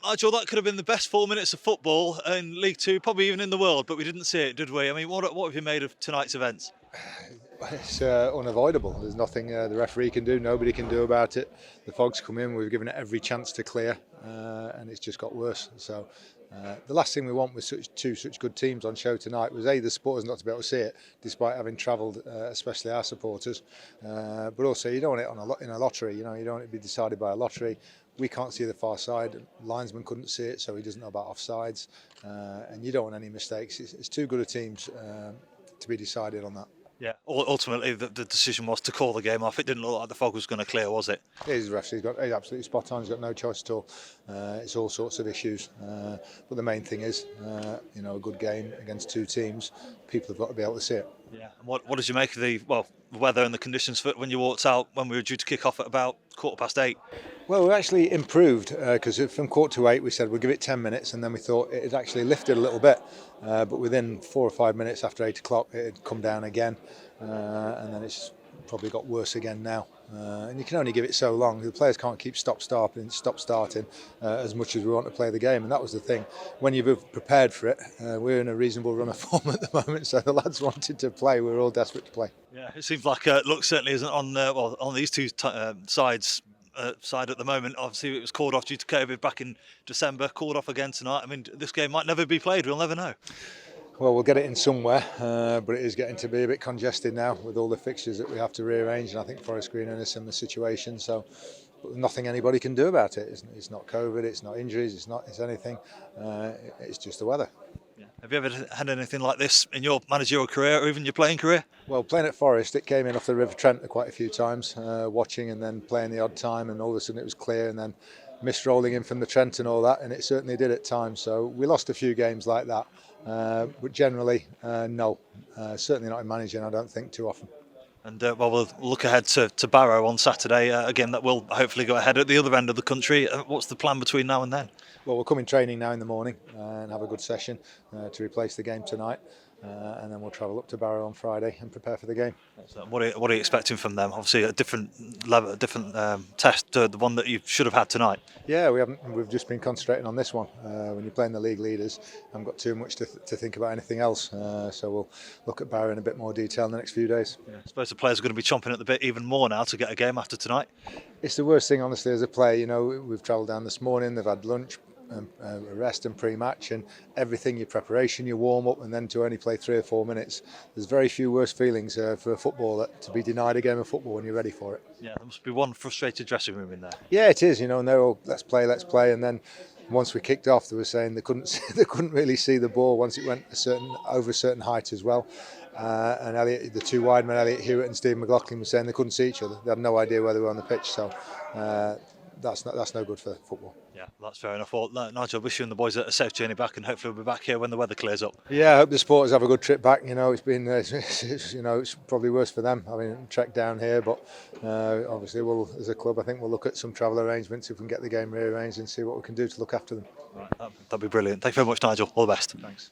Nigel, that could have been the best 4 minutes of football in League Two, probably even in the world, but we didn't see it, did we? I mean, what have you made of tonight's events? It's unavoidable. There's nothing the referee can do, nobody can do about it. The fog's come in, we've given it every chance to clear, and it's just got worse. So the last thing we want with such good teams on show tonight was the supporters not to be able to see it, despite having travelled, especially our supporters. But also, you don't want it in a lottery. You don't want it to be decided by a lottery. We can't see the far side. Linesman couldn't see it, so he doesn't know about offsides. And you don't want any mistakes. It's too good a teams to be decided on that. Yeah, ultimately the decision was to call the game off. It didn't look like the fog was going to clear, was it? He's absolutely spot on. He's got no choice at all. It's all sorts of issues. But the main thing is, a good game against two teams. People have got to be able to see it. Yeah. And what did you make of the weather and the conditions for when you walked out when we were due to kick off at about 8:15? Well, we actually improved because from 7:45 we said we'll give it 10 minutes, and then we thought it had actually lifted a little bit. But within 4 or 5 minutes after 8 o'clock, it had come down again, and then it's probably got worse again now. And you can only give it so long. The players can't keep stop starting as much as we want to play the game, and that was the thing. When you've prepared for it, we're in a reasonable run of form at the moment, so the lads wanted to play. We were all desperate to play. Yeah, it seems like luck certainly isn't on these two sides. Side at the moment. Obviously, it was called off due to COVID back in December. Called off again tonight. I mean, this game might never be played. We'll never know. Well, we'll get it in somewhere, but it is getting to be a bit congested now with all the fixtures that we have to rearrange, and I think Forest Green are in a similar situation. So, nothing anybody can do about it. It's not COVID. It's not injuries. It's anything. It's just the weather. Yeah. Have you ever had anything like this in your managerial career or even your playing career? Well, playing at Forest, it came in off the River Trent quite a few times, watching and then playing the odd time, and all of a sudden it was clear, and then mist rolling in from the Trent and all that, and it certainly did at times. So we lost a few games like that, but generally, no, certainly not in managing. I don't think too often. And we'll look ahead to Barrow on Saturday. Again, that will hopefully go ahead at the other end of the country. What's the plan between now and then? Well, we'll come in training now in the morning and have a good session to replace the game tonight. And then we'll travel up to Barrow on Friday and prepare for the game. So what are you expecting from them? Obviously, a different level, a different test to the one that you should have had tonight. Yeah, we've just been concentrating on this one. When you're playing the league leaders, I haven't got too much to think about anything else. So we'll look at Barrow in a bit more detail in the next few days. Yeah. I suppose the players are going to be chomping at the bit even more now to get a game after tonight. It's the worst thing, honestly, as a player. We've travelled down this morning. They've had lunch, a rest and pre-match, and everything, your preparation, your warm-up, and then to only play 3 or 4 minutes. There's very few worse feelings for a footballer to be denied a game of football when you're ready for it. Yeah, there must be one frustrated dressing room in there. Yeah, it is, and they're all let's play, and then once we kicked off, they were saying they couldn't really see the ball once it went over a certain height as well. And Elliot, the two wide men, Elliot Hewitt and Steve McLaughlin, were saying they couldn't see each other. They had no idea where they were on the pitch. So that's no good for football. Yeah, that's fair enough. Well, Nigel, wish you and the boys a safe journey back, and hopefully we'll be back here when the weather clears up. Yeah, I hope the supporters have a good trip back. It's been, it's probably worse for them having trekked down here, but obviously as a club, I think we'll look at some travel arrangements if we can get the game rearranged and see what we can do to look after them. Right, that'd be brilliant. Thank you very much, Nigel. All the best. Thanks.